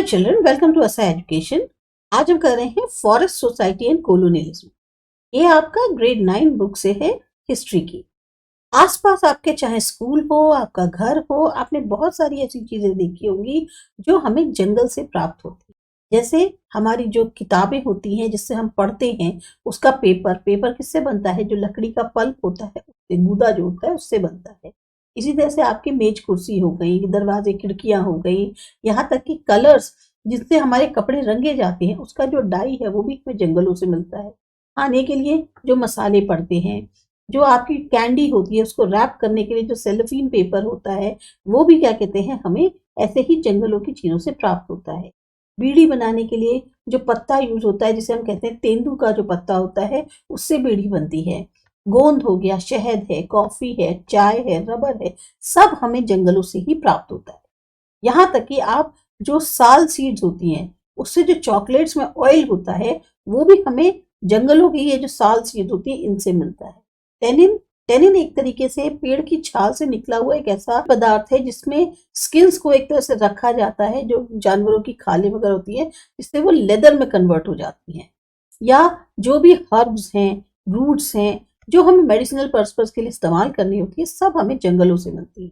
Children, welcome to असा education. आज हम कर रहे हैं फॉरेस्ट सोसाइटी एंड कोलोनियलिज्म। ये आपका ग्रेड 9 बुक से है, हिस्ट्री की। आसपास आपके चाहे स्कूल हो, आपका घर हो, आपने बहुत सारी ऐसी चीजें देखी होंगी जो हमें जंगल से प्राप्त होती है। जैसे हमारी जो किताबें होती हैं जिससे हम पढ़ते हैं, उसका पेपर पेपर किससे बनता है? जो लकड़ी का पल्प होता है उससे, गूदा जो होता है उससे बनता है। इसी तरह से आपकी मेज कुर्सी हो गई, दरवाजे खिड़कियां हो गई, यहाँ तक कि कलर्स जिससे हमारे कपड़े रंगे जाते हैं, उसका जो डाई है वो भी हमें जंगलों से मिलता है। खाने के लिए जो मसाले पड़ते हैं, जो आपकी कैंडी होती है उसको रैप करने के लिए जो सेलोफीन पेपर होता है, वो भी क्या कहते हैं, हमें ऐसे ही जंगलों की चीजों से प्राप्त होता है। बीड़ी बनाने के लिए जो पत्ता यूज होता है, जिसे हम कहते हैं तेंदू का जो पत्ता होता है, उससे बीड़ी बनती है। गोंद हो गया, शहद है, कॉफी है, चाय है, रबर है, सब हमें जंगलों से ही प्राप्त होता है। यहाँ तक कि आप जो साल सीड्स होती हैं, उससे जो चॉकलेट्स में ऑयल होता है, वो भी हमें जंगलों की ये जो साल सीड्स होती है इनसे मिलता है। टेनिन टेनिन एक तरीके से पेड़ की छाल से निकला हुआ एक ऐसा पदार्थ है जिसमें स्किन्स को एक तरह से रखा जाता है, जो जानवरों की खालें वगैरह होती है, जिससे वो लेदर में कन्वर्ट हो जाती हैं। या जो भी हर्ब्स हैं, रूट्स हैं, जो हमें मेडिसिनल पर्पस के लिए इस्तेमाल करनी होती है, सब हमें जंगलों से मिलती है।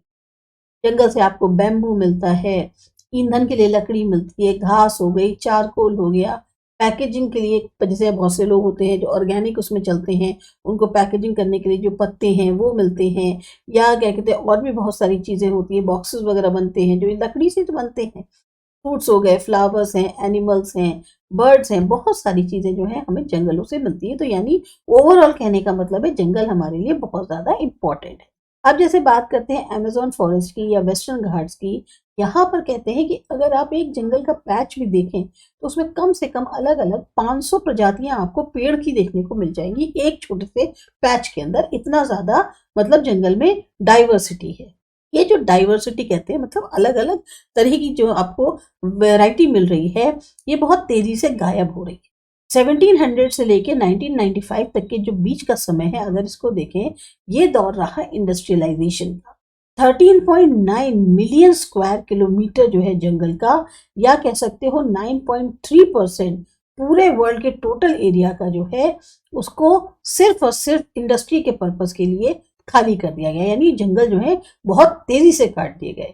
जंगल से आपको बैम्बू मिलता है, ईंधन के लिए लकड़ी मिलती है, घास हो गई, चारकोल हो गया, पैकेजिंग के लिए जैसे बहुत से लोग होते हैं जो ऑर्गेनिक उसमें चलते हैं, उनको पैकेजिंग करने के लिए जो पत्ते हैं वो मिलते हैं। या क्या कहते हैं, और भी बहुत सारी चीजें होती है, बॉक्सेस वगैरह बनते हैं जो लकड़ी से तो बनते हैं। फ्रूट्स हो गए, फ्लावर्स हैं, एनिमल्स हैं, बर्ड्स हैं, बहुत सारी चीजें जो है हमें जंगलों से मिलती है। तो यानी ओवरऑल कहने का मतलब है जंगल हमारे लिए बहुत ज्यादा इंपॉर्टेंट है। अब जैसे बात करते हैं अमेज़न फॉरेस्ट की या वेस्टर्न घाट्स की, यहाँ पर कहते हैं कि अगर आप एक जंगल का पैच भी देखें तो उसमें कम से कम अलग अलग 500 प्रजातियां आपको पेड़ की देखने को मिल जाएंगी एक छोटे से पैच के अंदर। इतना ज्यादा मतलब जंगल में डाइवर्सिटी है। ये जो डाइवर्सिटी कहते हैं मतलब अलग अलग तरह की जो आपको वैरायटी मिल रही है, ये बहुत तेजी से गायब हो रही है। 1700 से लेके 1995 तक के जो बीच का समय है, अगर इसको देखें, ये दौर रहा इंडस्ट्रियलाइजेशन का। 13.9 मिलियन स्क्वायर किलोमीटर जो है जंगल का, या कह सकते हो 9.3% पूरे वर्ल्ड के टोटल एरिया का जो है, उसको सिर्फ और सिर्फ इंडस्ट्री के पर्पस के लिए खाली कर दिया गया। यानी जंगल जो है बहुत तेजी से काट दिए गए।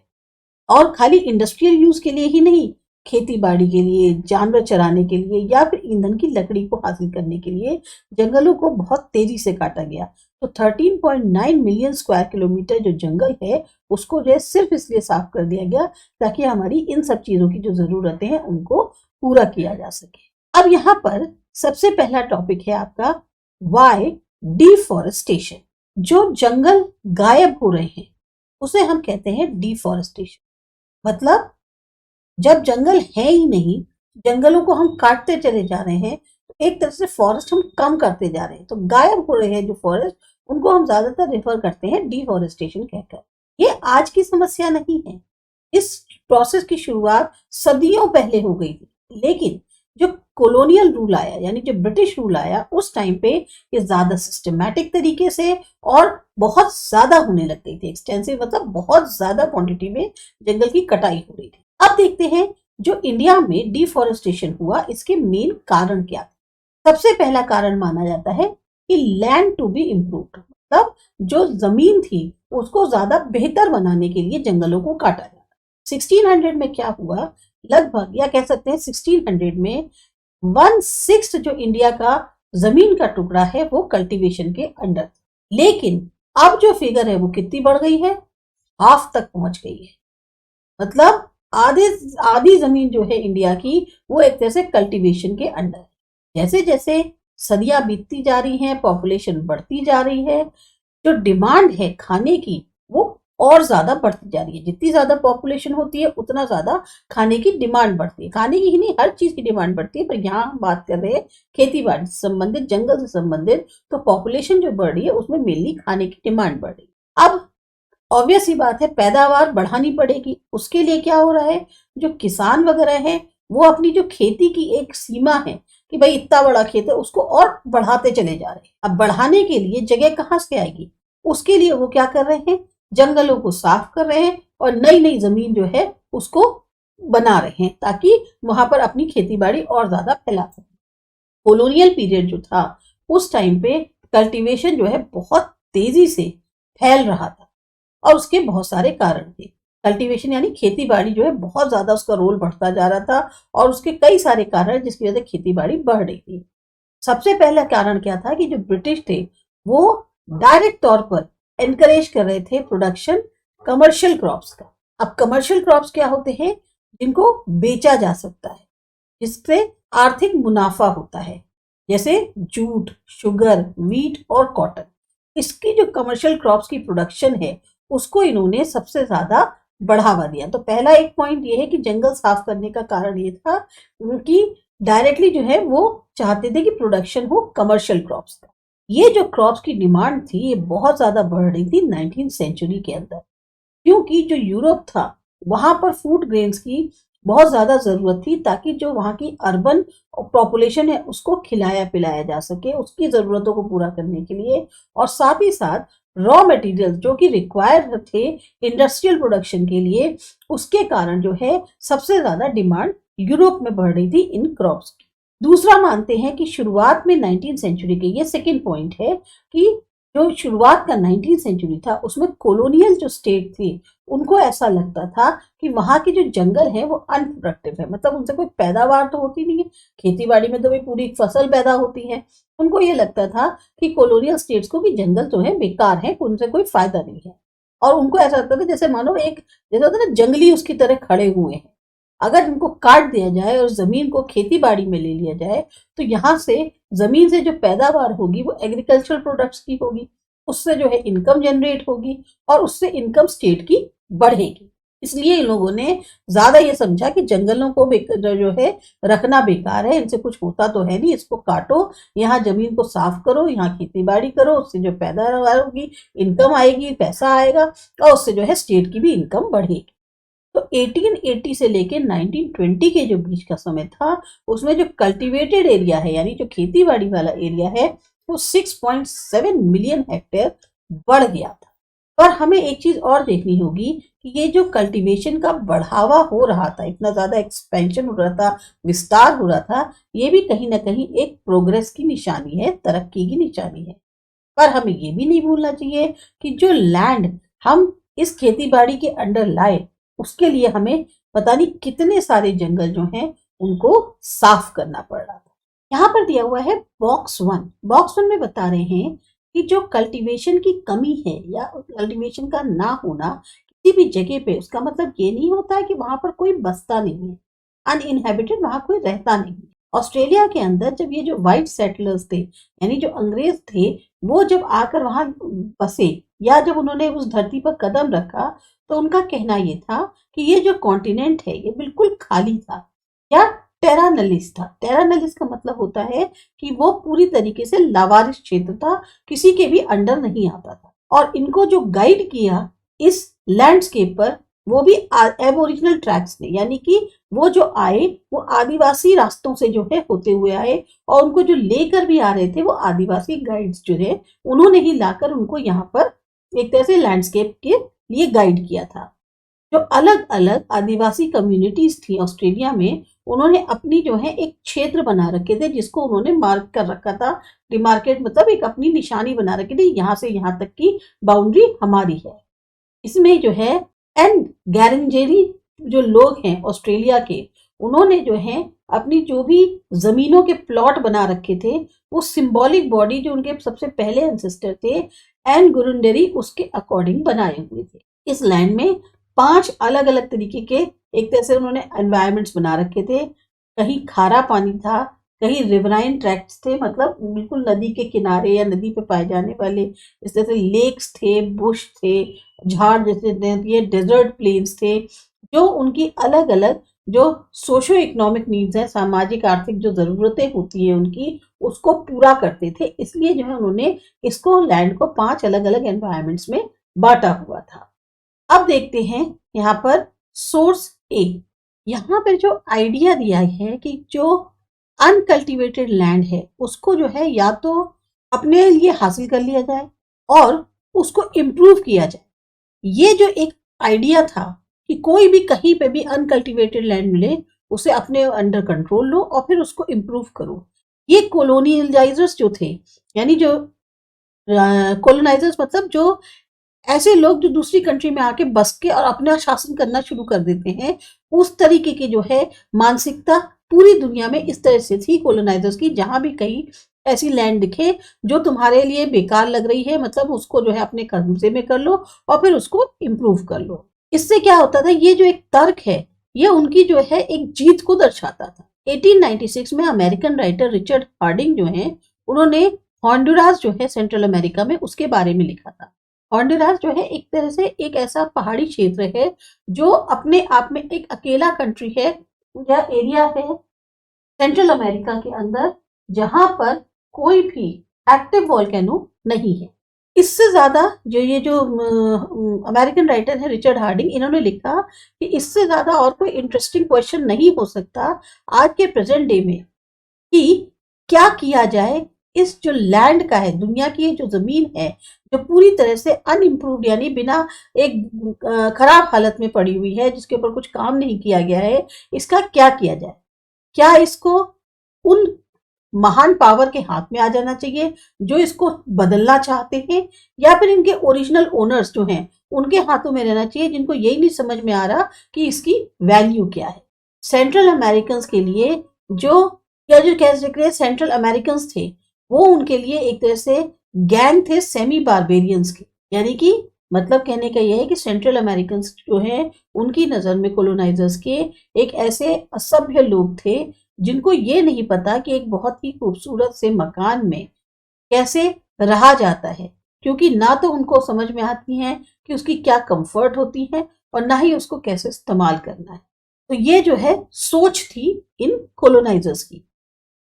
और खाली इंडस्ट्रियल यूज के लिए ही नहीं, खेती बाड़ी के लिए, जानवर चराने के लिए, या फिर ईंधन की लकड़ी को हासिल करने के लिए जंगलों को बहुत तेजी से काटा गया। तो 13.9 मिलियन स्क्वायर किलोमीटर जो जंगल है, उसको जो है सिर्फ इसलिए साफ कर दिया गया ताकि हमारी इन सब चीजों की जो जरूरतें हैं उनको पूरा किया जा सके। अब यहाँ पर सबसे पहला टॉपिक है आपका वाई डिफॉरेस्टेशन। जो जंगल गायब हो रहे हैं उसे हम कहते हैं डिफॉरेस्टेशन। मतलब जब जंगल है ही नहीं, जंगलों को हम काटते चले जा रहे हैं, तो एक तरह से फॉरेस्ट हम कम करते जा रहे हैं। तो गायब हो रहे हैं जो फॉरेस्ट, उनको हम ज्यादातर रेफर करते हैं डिफॉरेस्टेशन कहकर। ये आज की समस्या नहीं है, इस प्रोसेस की शुरुआत सदियों पहले हो गई थी। लेकिन जो कॉलोनियल रूल आया, यानी जो ब्रिटिश रूल आया, उस टाइम पे ये ज्यादा सिस्टमैटिक तरीके से और बहुत ज्यादा होने लग गई थी। एक्सटेंसिव मतलब बहुत ज्यादा क्वांटिटी में जंगल की कटाई हो रही थी। अब देखते हैं जो इंडिया में डिफॉरेस्टेशन हुआ, इसके मेन कारण क्या थे। सबसे पहला कारण माना जाता है कि लैंड टू बी इम्प्रूव्ड, मतलब जो जमीन थी उसको ज्यादा बेहतर बनाने के लिए जंगलों को काटा जाता। 1600 में क्या हुआ, लगभग या कह सकते हैं 1600 में 1/6 जो इंडिया का जमीन का टुकड़ा है वो कल्टीवेशन के अंडर। लेकिन अब जो फिगर है वो कितनी बढ़ गई है, हाफ तक पहुंच गई है। मतलब आधी जमीन जो है इंडिया की, वो एक तरह से कल्टीवेशन के अंडर है। जैसे जैसे सदियां बीतती जा रही हैं, पॉपुलेशन बढ़ती जा रही है, जो डिमांड है खाने की वो और ज्यादा बढ़ती जा रही है। जितनी ज्यादा पॉपुलेशन होती है उतना ज्यादा खाने की डिमांड बढ़ती है। खाने की ही नहीं, हर चीज की डिमांड बढ़ती है। पर यहाँ हम बात कर रहे हैं खेती बाड़ी से संबंधित, जंगल से संबंधित। तो पॉपुलेशन जो बढ़ रही है उसमें मेनली खाने की डिमांड बढ़ रही है। अब ऑब्वियस ही बात है, पैदावार बढ़ानी पड़ेगी। उसके लिए क्या हो रहा है, जो किसान वगैरह हैं वो अपनी जो खेती की एक सीमा है कि भाई इतना बड़ा खेत है, उसको और बढ़ाते चले जा रहे हैं। अब बढ़ाने के लिए जगह कहाँ से आएगी, उसके लिए वो क्या कर रहे हैं, जंगलों को साफ कर रहे हैं और नई नई जमीन जो है उसको बना रहे हैं ताकि वहां पर अपनी खेती बाड़ी और ज्यादा फैला सकें। कॉलोनियल पीरियड जो था उस टाइम पे कल्टीवेशन जो है बहुत तेजी से फैल रहा था और उसके बहुत सारे कारण थे। कल्टीवेशन यानी खेती बाड़ी जो है बहुत ज्यादा उसका रोल बढ़ता जा रहा था और उसके कई सारे कारण जिसकी वजह से खेती बाड़ी बढ़ रही थी। सबसे पहला कारण क्या था कि जो ब्रिटिश थे वो डायरेक्ट तौर पर एनकरेज कर रहे थे प्रोडक्शन कमर्शियल क्रॉप्स का। अब कमर्शियल क्रॉप्स क्या होते हैं? जिनको बेचा जा सकता है, जिससे आर्थिक मुनाफा होता है, जैसे जूट, शुगर, वीट और कॉटन। इसकी जो कमर्शियल क्रॉप्स की प्रोडक्शन है उसको इन्होंने सबसे ज्यादा बढ़ावा दिया। तो पहला एक पॉइंट ये है कि जंगल साफ करने का कारण ये था कि डायरेक्टली जो है वो चाहते थे कि प्रोडक्शन हो कमर्शियल क्रॉप्स का। ये जो क्रॉप्स की डिमांड थी ये बहुत ज्यादा बढ़ रही थी 19th सेंचुरी के अंदर, क्योंकि जो यूरोप था वहां पर फूड ग्रेन्स की बहुत ज्यादा जरूरत थी ताकि जो वहां की अर्बन पॉपुलेशन है उसको खिलाया पिलाया जा सके, उसकी जरूरतों को पूरा करने के लिए। और साथ ही साथ रॉ मटेरियल जो कि रिक्वायर्ड थे इंडस्ट्रियल प्रोडक्शन के लिए, उसके कारण जो है सबसे ज्यादा डिमांड यूरोप में बढ़ रही थी इन क्रॉप्स की। दूसरा मानते हैं कि शुरुआत में 19th सेंचुरी के, ये सेकेंड पॉइंट है कि जो शुरुआत का 19th सेंचुरी था उसमें कॉलोनियल जो स्टेट थी उनको ऐसा लगता था कि वहां के जो जंगल है वो अनप्रोडक्टिव है, मतलब उनसे कोई पैदावार तो होती नहीं है, खेती बाड़ी में तो भाई पूरी फसल पैदा होती है। उनको ये लगता था कि कॉलोनियल स्टेट्स को कि जंगल जो है बेकार है, उनसे कोई फायदा नहीं है। और उनको ऐसा लगता था जैसे मानो एक, जैसे होता है ना जंगली उसकी तरह खड़े हुए हैं, अगर इनको काट दिया जाए और जमीन को खेती बाड़ी में ले लिया जाए तो यहाँ से जमीन से जो पैदावार होगी वो एग्रीकल्चरल प्रोडक्ट्स की होगी, उससे जो है इनकम जनरेट होगी और उससे इनकम स्टेट की बढ़ेगी। इसलिए इन लोगों ने ज्यादा ये समझा कि जंगलों को जो है रखना बेकार है, इनसे कुछ होता तो है नहीं, इसको काटो, यहाँ जमीन को साफ करो, यहाँ खेती बाड़ी करो, उससे जो पैदावार होगी इनकम आएगी, पैसा आएगा और उससे जो है स्टेट की भी इनकम बढ़ेगी। तो 1880 से लेके 1920 के जो बीच का समय था उसमें जो कल्टीवेटेड एरिया है यानी जो खेती बाड़ी वाला एरिया है वो 6.7 मिलियन हेक्टेयर बढ़ गया था। पर हमें एक चीज और देखनी होगी कि ये जो कल्टीवेशन का बढ़ावा हो रहा था, इतना ज्यादा एक्सपेंशन हो रहा था, विस्तार हो रहा था, ये भी कहीं ना कहीं एक प्रोग्रेस की निशानी है, तरक्की की निशानी है। पर हमें ये भी नहीं भूलना चाहिए कि जो लैंड हम इस खेती बाड़ी के अंडर लाए उसके लिए हमें पता नहीं कितने सारे जंगल जो हैं उनको साफ करना पड़ रहा था। यहाँ पर दिया हुआ है बॉक्स 1 में बता रहे हैं कि जो कल्टीवेशन की कमी है या कल्टीवेशन का ना होना किसी भी जगह पे, उसका मतलब ये नहीं होता है कि वहां पर कोई बसता नहीं है, अनइनहेबिटेड वहां कोई रहता नहीं है। ऑस्ट्रेलिया के अंदर जब ये जो व्हाइट सेटलर्स थे यानी जो अंग्रेज थे वो जब आकर वहां बसे या जब उन्होंने उस धरती पर कदम रखा तो उनका कहना ये था कि ये जो कॉन्टिनेंट है ये बिल्कुल खाली था या टेरा नलिस था। टेरा नलिस का मतलब होता है कि वो पूरी तरीके से लावारिस क्षेत्र था, किसी के भी अंडर नहीं आता था। और इनको जो गाइड किया इस लैंडस्केप पर वो भी एबोरिजिनल ट्रैक्स ने, यानी कि वो जो आए वो आदिवासी रास्तों से जो है होते हुए आए और उनको जो लेकर भी आ रहे थे वो आदिवासी गाइड्स जो है उन्होंने ही लाकर उनको यहाँ पर एक तरह से लैंडस्केप के लिए गाइड किया था। जो अलग अलग आदिवासी कम्युनिटीज थी ऑस्ट्रेलिया में उन्होंने अपनी जो है एक क्षेत्र बना रखे थे जिसको उन्होंने मार्क कर रखा था। डिमार्केट मतलब एक अपनी निशानी बना रखी थी, यहाँ से यहाँ तक की बाउंड्री हमारी है। इसमें जो है एंड गैरेंजेरी जो लोग हैं ऑस्ट्रेलिया के, उन्होंने जो है अपनी जो भी जमीनों के प्लॉट बना रखे थे वो सिंबॉलिक बॉडी जो उनके सबसे पहले एंसेस्टर थे एंड गुरुंडेरी उसके अकॉर्डिंग बनाए हुए थे। इस लैंड में 5 अलग अलग तरीके के एक तरह से उन्होंने एनवायरमेंट्स बना रखे थे। कहीं खारा पानी था, कहीं रिवराइन ट्रैक्ट्स थे, मतलब बिल्कुल नदी के किनारे या नदी पे पाए जाने वाले इस तरह से लेक्स थे, बुश थे, झाड़ जैसे ये डेजर्ट प्लेन्स थे, जो उनकी अलग अलग जो सोशो इकोनॉमिक नीड्स है, सामाजिक आर्थिक जो जरूरतें होती है उनकी, उसको पूरा करते थे। इसलिए जो है उन्होंने इसको लैंड को 5 अलग अलग एनवायरमेंट्स में बांटा हुआ था। अब देखते हैं यहाँ पर सोर्स ए। यहाँ पर जो आइडिया दिया है कि जो अनकल्टिवेटेड लैंड है उसको जो है या तो अपने लिए हासिल कर लिया जाए और उसको इम्प्रूव किया जाए। ये जो एक आइडिया था कि कोई भी कहीं पे भी अनकल्टिवेटेड लैंड मिले उसे अपने अंडर कंट्रोल लो और फिर उसको इम्प्रूव करो। ये कोलोनियलाइजर्स जो थे, यानी जो कोलोनाइजर्स मतलब जो ऐसे लोग जो दूसरी कंट्री में आके बस के और अपना शासन करना शुरू कर देते हैं, उस तरीके की जो है मानसिकता पूरी दुनिया में इस तरह से थी कोलोनाइजर्स की। जहां भी कहीं ऐसी लैंड दिखे जो तुम्हारे लिए बेकार लग रही है, मतलब उसको जो है अपने कब्जे में कर लो और फिर उसको इम्प्रूव कर लो। इससे क्या होता था, ये जो एक तर्क है ये उनकी जो है एक जीत को दर्शाता था। 1896 में अमेरिकन राइटर रिचर्ड हार्डिंग जो है, उन्होंने हॉन्डुरास जो है सेंट्रल अमेरिका में, उसके बारे में लिखा था। हॉन्डुरास जो है एक तरह से एक ऐसा पहाड़ी क्षेत्र है जो अपने आप में एक अकेला कंट्री है या एरिया है सेंट्रल अमेरिका के अंदर, जहां पर कोई भी एक्टिव वॉल्केनो नहीं है। इससे ज्यादा जो ये जो अमेरिकन राइटर है रिचर्ड हार्डिंग, इन्होंने लिखा कि इससे ज्यादा और कोई इंटरेस्टिंग क्वेश्चन नहीं हो सकता आज के प्रेजेंट डे में कि क्या किया जाए इस जो लैंड का है, दुनिया की ये जो जमीन है जो पूरी तरह से अनइम्प्रूव्ड यानी बिना एक खराब हालत में पड़ी हुई है, जिसके ऊपर कुछ काम नहीं किया गया है, इसका क्या किया जाए। क्या इसको उन महान पावर के हाथ में आ जाना चाहिए जो इसको बदलना चाहते हैं, या फिर इनके ओरिजिनल ओनर्स जो हैं उनके हाथों में रहना चाहिए, जिनको यही नहीं समझ में आ रहा कि इसकी वैल्यू क्या है। सेंट्रल अमेरिकन के लिए जो या जो कह सकते हैं सेंट्रल अमेरिकन थे, वो उनके लिए एक तरह से गैंग थे सेमी बारबेरियंस के। यानी कि मतलब कहने का यह है कि सेंट्रल अमेरिकन जो हैं उनकी नजर में कोलोनाइजर्स के एक ऐसे असभ्य लोग थे जिनको ये नहीं पता कि एक बहुत ही खूबसूरत से मकान में कैसे रहा जाता है, क्योंकि ना तो उनको समझ में आती है कि उसकी क्या कंफर्ट होती है और ना ही उसको कैसे इस्तेमाल करना है। तो ये जो है सोच थी इन कोलोनाइजर्स की।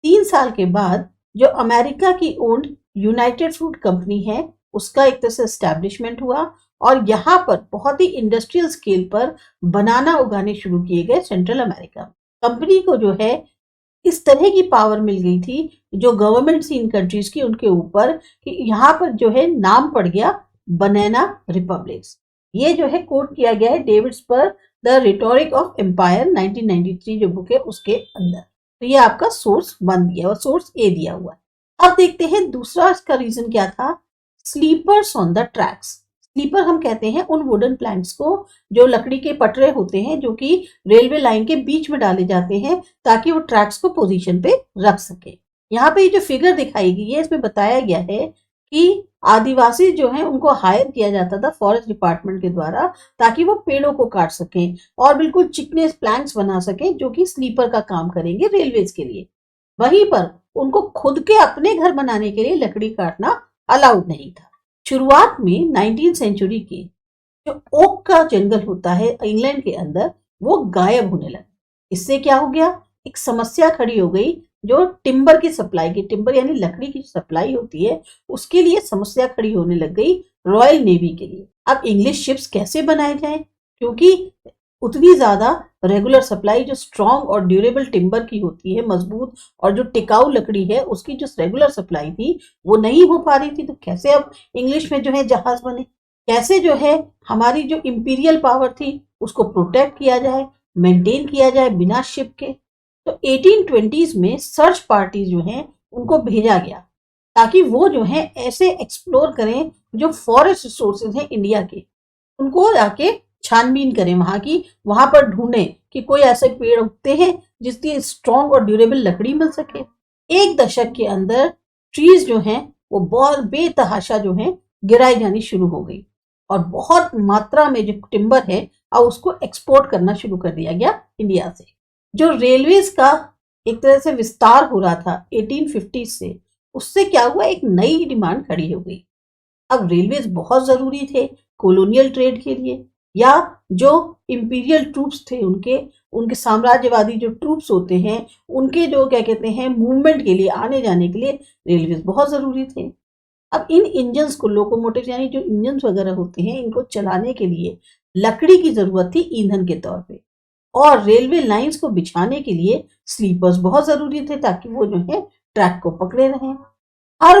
3 साल के बाद जो अमेरिका की ओन्ड यूनाइटेड फ्रूट कंपनी है उसका एक तरह से एस्टैब्लिशमेंट हुआ और यहाँ पर बहुत ही इंडस्ट्रियल स्केल पर बनाना उगाने शुरू किए गए सेंट्रल अमेरिका में। कंपनी को जो है इस तरह की पावर मिल गई थी जो गवर्नमेंट थी इन कंट्रीज की उनके ऊपर, कि यहाँ पर जो है नाम पड़ गया बनाना रिपब्लिक्स। ये जो है कोट किया गया है David Spurr the rhetoric of empire 1993 जो बुक है उसके अंदर। तो ये आपका सोर्स 1 दिया और सोर्स ए दिया हुआ है। अब देखते हैं दूसरा इसका रीजन क्या था। Sleepers on the tracks. Sleeper हम कहते हैं उन वुडन प्लैंक्स को जो लकड़ी के पटरे होते हैं जो कि रेलवे लाइन के बीच में डाले जाते हैं ताकि वो ट्रैक्स को पोजीशन पे रख सके। यहाँ पे ये जो फिगर दिखाई गई है इसमें बताया गया है कि आदिवासी जो हैं उनको हायर किया जाता था फॉरेस्ट डिपार्टमेंट के द्वारा ताकि वो पेड़ों को काट सकें और बिल्कुल चिकने प्लैंक्स बना सकें जो कि स्लीपर का काम करेंगे रेलवेज के लिए। वहीं पर उनको खुद के अपने घर बनाने के लिए लकड़ी काटना अलाउड नहीं था। शुरुआत में 19वीं सेंचुरी के जो ओक का जंगल होता है इंग्लैंड के अंदर वो गायब होने लगा। इससे क्या हो गया, एक समस्या खड़ी हो गई जो टिम्बर की सप्लाई की, टिम्बर यानी लकड़ी की सप्लाई होती है उसके लिए समस्या खड़ी होने लग गई रॉयल नेवी के लिए। अब इंग्लिश शिप्स कैसे बनाए जाएं, क्योंकि उतनी ज्यादा रेगुलर सप्लाई जो स्ट्रॉन्ग और ड्यूरेबल टिम्बर की होती है, मजबूत और जो टिकाऊ लकड़ी है उसकी जो रेगुलर सप्लाई थी वो नहीं हो पा रही थी। तो कैसे अब इंग्लिश में जो है जहाज बने, कैसे जो है हमारी जो इंपीरियल पावर थी उसको प्रोटेक्ट किया जाए, मेंटेन किया जाए बिना शिप के। तो 1820s में सर्च पार्टी जो हैं उनको भेजा गया ताकि वो जो है ऐसे एक्सप्लोर करें जो फॉरेस्ट रिसोर्सेज हैं इंडिया के, उनको जाके छानबीन करें वहां की, वहां पर ढूंढें कि कोई ऐसे पेड़ उगते हैं जिसकी स्ट्रॉन्ग और ड्यूरेबल लकड़ी मिल सके। 1 दशक के अंदर ट्रीज जो हैं वो बहुत बेतहाशा जो है गिराई जानी शुरू हो गई और बहुत मात्रा में जो टिम्बर है अब उसको एक्सपोर्ट करना शुरू कर दिया गया इंडिया से। जो रेलवेज का एक तरह से विस्तार हो रहा था 1850 से, उससे क्या हुआ, एक नई डिमांड खड़ी हो गई। अब रेलवेज बहुत जरूरी थे कॉलोनियल ट्रेड के लिए, या जो इंपीरियल ट्रूप्स थे उनके उनके साम्राज्यवादी जो ट्रूप्स होते हैं उनके जो क्या कहते हैं मूवमेंट के लिए, आने जाने के लिए रेलवेज बहुत जरूरी थे। अब इन इंजन्स को, लोकोमोटिव यानी जो इंजन्स वगैरह होते हैं, इनको चलाने के लिए लकड़ी की जरूरत थी ईंधन के तौर पे, और रेलवे लाइंस को बिछाने के लिए स्लीपर्स बहुत जरूरी थे ताकि वो जो है ट्रैक को पकड़े रहें। हर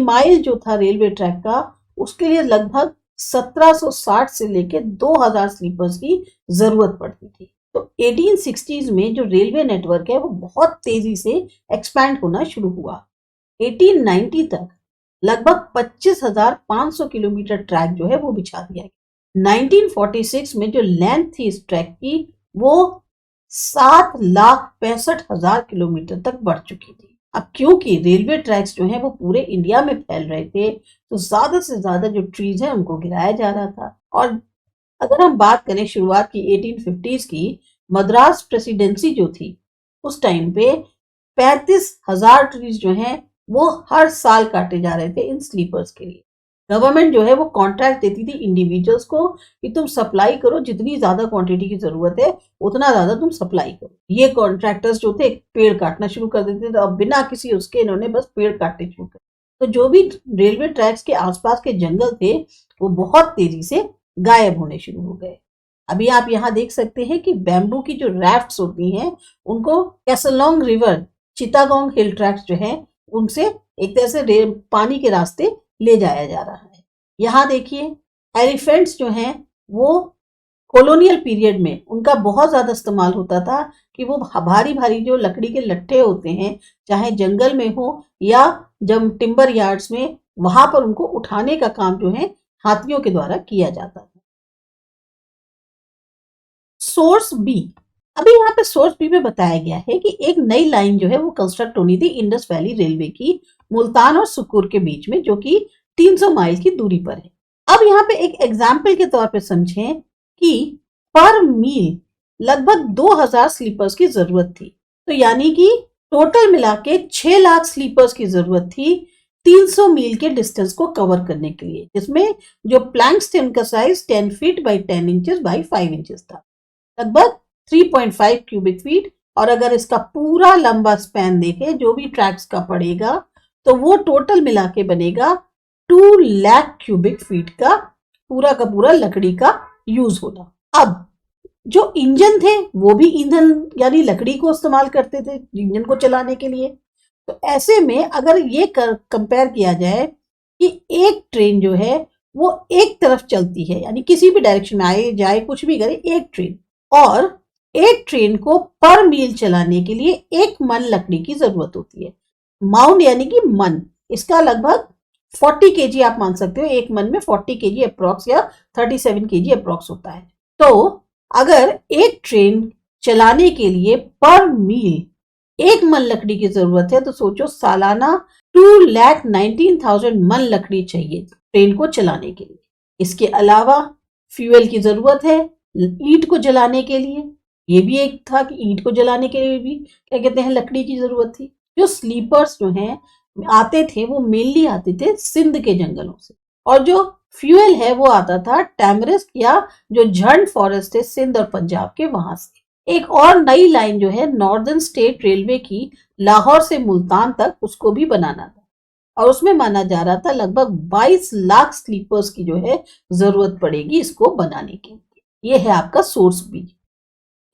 माइल जो था रेलवे ट्रैक का उसके लिए लगभग 1760 से लेकर 2000 स्लीपर्स की जरूरत पड़ती थी। तो 1860s में जो रेलवे नेटवर्क है वो बहुत तेजी से एक्सपैंड होना शुरू हुआ। 1890 तक लगभग 25,500 किलोमीटर ट्रैक जो है वो बिछा दिया गया। 1946 में जो लेंथ थी इस ट्रैक की वो 7,65,000 किलोमीटर तक बढ़ चुकी थी। अब क्योंकि रेलवे ट्रैक्स जो है वो पूरे इंडिया में फैल रहे थे, तो ज्यादा से ज्यादा जो ट्रीज है उनको गिराया जा रहा था। और अगर हम बात करें शुरुआत की 1850s की, मद्रास प्रेसिडेंसी जो थी उस टाइम पे 35,000 ट्रीज जो हैं वो हर साल काटे जा रहे थे इन स्लीपर्स के लिए। गवर्नमेंट जो है वो कॉन्ट्रैक्ट देती थी इंडिविजुअल्स को कि तुम सप्लाई करो, जितनी ज्यादा क्वांटिटी की जरूरत है उतना ज्यादा तुम सप्लाई करो। ये कॉन्ट्रैक्टर्स जो थे पेड़ काटना शुरू कर देते थे, तो अब बिना किसी उसके इन्होंने बस पेड़ काटने शुरू कर। तो जो भी रेलवे ट्रैक्स के आसपास के जंगल थे वो बहुत तेजी से गायब होने शुरू हो गए। अभी आप यहाँ देख सकते हैं कि बैम्बू की जो राफ्ट्स होती हैं उनको कैसलोंग रिवर, चिटागोंग हिल ट्रैक्स जो है उनसे एक तरह से पानी के रास्ते ले जाया जा रहा है। यहाँ देखिए एलिफेंट्स जो हैं वो कॉलोनियल पीरियड में उनका बहुत ज्यादा इस्तेमाल होता था कि वो भारी भारी जो लकड़ी के लट्ठे होते हैं, चाहे जंगल में हो या जब टिम्बर यार्ड्स में, वहां पर उनको उठाने का काम जो है हाथियों के द्वारा किया जाता था। Source B. अभी यहाँ पे सोर्स बी में बताया गया है कि एक नई लाइन जो है वो कंस्ट्रक्ट होनी थी इंडस वैली रेलवे की, मुल्तान और सुकूर के बीच में, जो कि 300 माइल की दूरी पर है। अब यहाँ पे एक एग्जाम्पल के तौर पे समझें कि पर मील लगभग 2000 स्लीपर्स की जरूरत थी। तो यानी कि टोटल मिला के 6 लाख स्लीपर्स की जरूरत थी 300 मील के डिस्टेंस को कवर करने के लिए, जिसमें जो प्लैंक स्टेम का size 10 feet by 10 inches by 5 inches था, लगभग 3.5 क्यूबिक फीट। और अगर इसका पूरा लंबा स्पैन देखें जो भी ट्रैक्स का पड़ेगा, तो वो टोटल मिला के बनेगा 2 लाख क्यूबिक फीट का पूरा लकड़ी का यूज होना। अब जो इंजन थे वो भी ईंधन यानी लकड़ी को इस्तेमाल करते थे इंजन को चलाने के लिए। तो ऐसे में अगर ये कंपेयर किया जाए कि एक ट्रेन जो है वो एक तरफ चलती है, यानी किसी भी डायरेक्शन में आए जाए कुछ भी करे एक ट्रेन, और एक ट्रेन को पर मील चलाने के लिए 1 मन लकड़ी की जरूरत होती है। माउंट यानी कि मन, इसका लगभग 40 केजी आप मान सकते हो, 1 मन में 40 केजी अप्रोक्स या 37 केजी अप्रोक्स होता है। तो अगर एक ट्रेन चलाने के लिए पर मील 1 मन लकड़ी की जरूरत है, तो सोचो सालाना 2,19,000 मन लकड़ी चाहिए ट्रेन को चलाने के लिए। इसके अलावा फ्यूल की जरूरत है ईंट को जलाने के लिए। ये भी एक था कि ईंट को जलाने के लिए भी क्या कहते हैं लकड़ी की जरूरत थी। जो स्लीपर्स जो हैं आते थे वो मेनली आते थे सिंध के जंगलों से, और जो फ्यूल है वो आता था टैमरिस्क या जो झंड फॉरेस्ट है सिंध और पंजाब के वहां से। एक और नई लाइन जो है नॉर्दर्न स्टेट रेलवे की लाहौर से मुल्तान तक, उसको भी बनाना था, और उसमें माना जा रहा था लगभग 22 लाख स्लीपर्स की जो है जरूरत पड़ेगी इसको बनाने के लिए। ये है आपका सोर्स बी।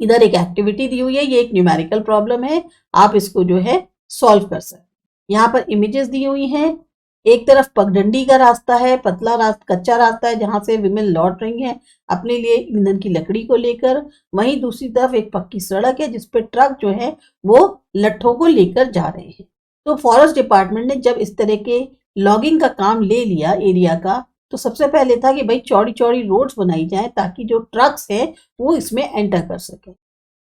इधर एक एक्टिविटी दी हुई है, ये एक न्यूमेरिकल प्रॉब्लम है, आप इसको जो है सॉल्व कर सकते हैं। यहाँ पर इमेजेस दी हुई हैं। एक तरफ पगडंडी का रास्ता है, पतला रास्ता, कच्चा रास्ता है जहां से विमेन लौट रही हैं अपने लिए ईंधन की लकड़ी को लेकर। वहीं दूसरी तरफ एक पक्की सड़क है जिसपे ट्रक जो है वो लट्ठों को लेकर जा रहे हैं। तो फॉरेस्ट डिपार्टमेंट ने जब इस तरह के लॉगिंग का काम ले लिया एरिया का, तो सबसे पहले था कि भाई चौड़ी चौड़ी रोड्स बनाई जाए ताकि जो ट्रक्स हैं वो इसमें एंटर कर सके।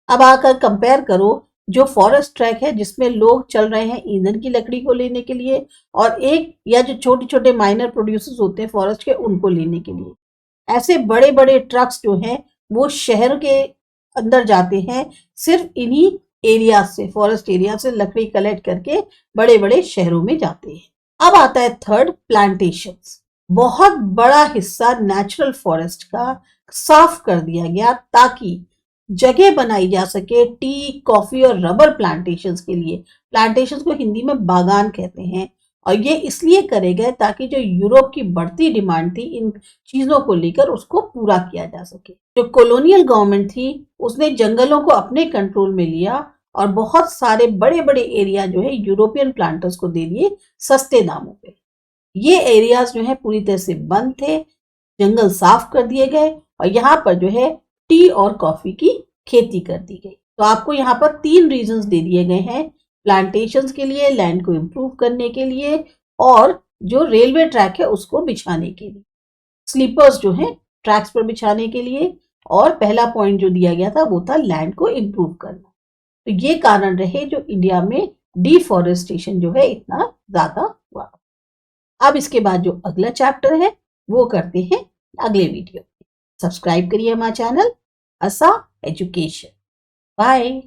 अब आकर कंपेयर करो जो फॉरेस्ट ट्रैक है जिसमें लोग चल रहे हैं ईंधन की लकड़ी को लेने के लिए, और एक या जो छोटे छोटे माइनर प्रोड्यूसर्स होते हैं फॉरेस्ट के उनको लेने के लिए। ऐसे बड़े बड़े ट्रक्स जो हैं वो शहर के अंदर जाते हैं, सिर्फ इन्हीं एरिया से, फॉरेस्ट एरिया से लकड़ी कलेक्ट करके बड़े बड़े शहरों में जाते हैं। अब आता है थर्ड, प्लांटेशंस। बहुत बड़ा हिस्सा नेचुरल फॉरेस्ट का साफ कर दिया गया ताकि जगह बनाई जा सके टी, कॉफी और रबर प्लांटेशंस के लिए। प्लांटेशंस को हिंदी में बागान कहते हैं, और ये इसलिए करे गए ताकि जो यूरोप की बढ़ती डिमांड थी इन चीजों को लेकर उसको पूरा किया जा सके। जो कॉलोनियल गवर्नमेंट थी उसने जंगलों को अपने कंट्रोल में लिया और बहुत सारे बड़े बड़े एरिया जो है यूरोपियन प्लांटर्स को दे दिए सस्ते दामों पे। ये एरियाज जो है पूरी तरह से बंद थे, जंगल साफ कर दिए गए और यहाँ पर जो है टी और कॉफी की खेती कर दी गई। तो आपको यहाँ पर 3 रीजंस दे दिए गए हैं, प्लांटेशंस के लिए, लैंड को इम्प्रूव करने के लिए और जो रेलवे ट्रैक है उसको बिछाने के लिए, स्लीपर्स जो है ट्रैक्स पर बिछाने के लिए, और पहला पॉइंट जो दिया गया था वो था लैंड को इम्प्रूव करना। तो ये कारण रहे जो इंडिया में डिफॉरेस्टेशन जो है इतना ज्यादा हुआ। अब इसके बाद जो अगला चैप्टर है वो करते हैं अगले वीडियो में। सब्सक्राइब करिए हमारा चैनल आसा एजुकेशन। बाय।